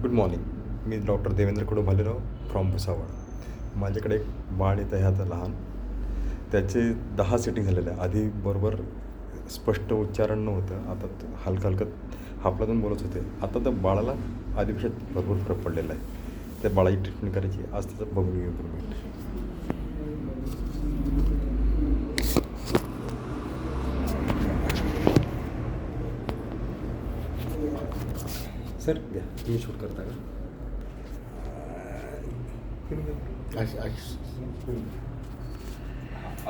Good morning. Me doctor Devendra Kadu Bhalerao from Bhusawal. माझ्याकडे एक बाळ येतं आहे आता लहान. त्याचे 10 सेटिंग झालेलं आहे. आधी बरोबर स्पष्ट उच्चारण नव्हतं, आता हलकं हलकं हापलातून बोलत होते. आता त्या बाळाला आधीपेक्षा भरपूर फरक पडलेला आहे. त्या बाळाची ट्रीटमेंट करायची. आज त्याचं बघूया इम्प्रूव्हमेंट. सर घ्या, तुम्ही शूट करता का?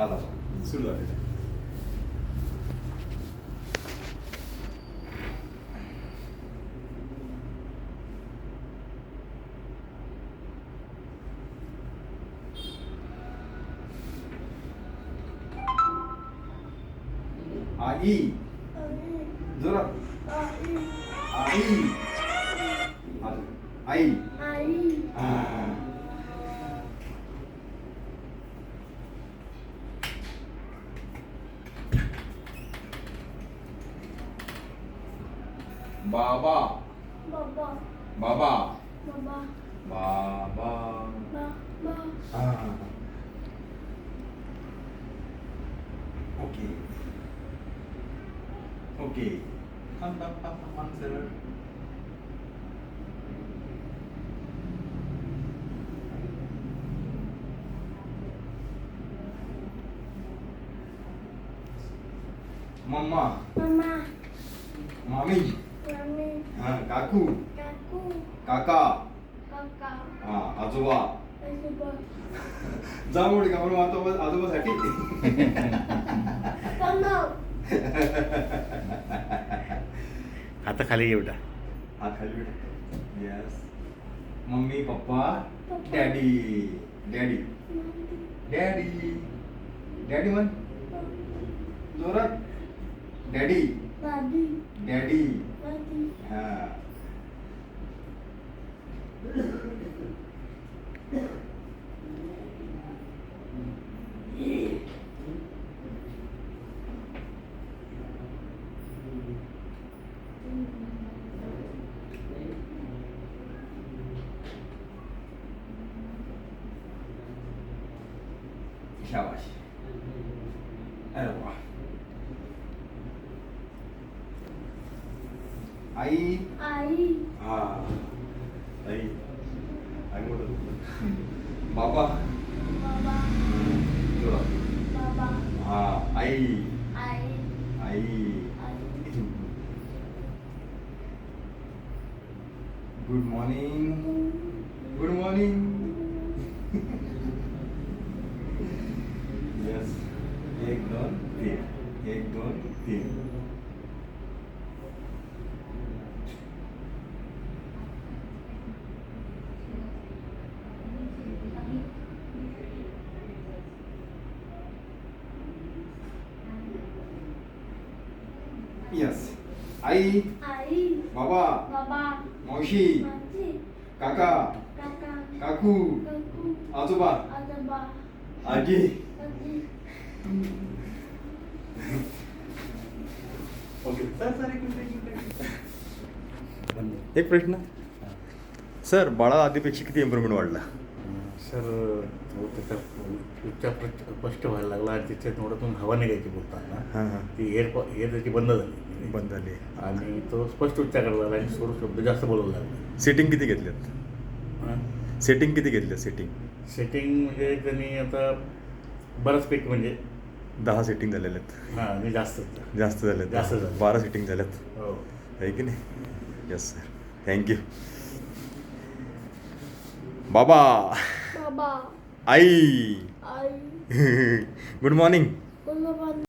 आला सुरू झालेलं आहे. आई जोरात आई आई बाबा बाबा बाबा बाबा बाबा बाबा ओके ओके सरळ मम्मा मम्मा मामी मम्मी काकू काकू काका काका आजोबा आजोबा जांभूळ का म्हणून आजोबासाठी आता खाली घेऊटा. हात खाली बेटा. Yes. Mummy papa daddy daddy daddy daddy म्हण जोरात. डॅडी दादी डॅडी दादी शाबाश. अरे वा. आई आई आई आई मोठं बाबा बाबा जोरात. बाबा आई आई आई आई good morning good morning. Yes. 1 2 3 1 2 3. Yes. आई आई बाबा बाबा मावशी मासी काका काका काकू काकू आजोबा आजोबा आजी. आजी ओके एक प्रश्न सर, बाळा आधीपेक्षा किती इम्प्रूव्हमेंट वाढला? सर त्याचा उच्चार स्पष्ट व्हायला लागला आणि त्याच्यात थोडं हवा निघायची बोलताना ती एअर त्याची बंद झाली आणि तो स्पष्ट उच्चार करायला लागला आणि सोडून शब्द जास्त बोलायला लागला. सेटिंग किती घेतल्यात? सेटिंग किती घेतल्या? सेटिंग म्हणजे त्यांनी आता बऱ्याचपैकी म्हणजे 10 सेटिंग झालेल्या आहेत. आणि जास्त झाल्यात. जास्त झालं. 12 सेटिंग झाल्यात. हो. आहे की नाही? Yes sir, thank you. बाबा बाबा आई आई गुड मॉर्निंग. बाबा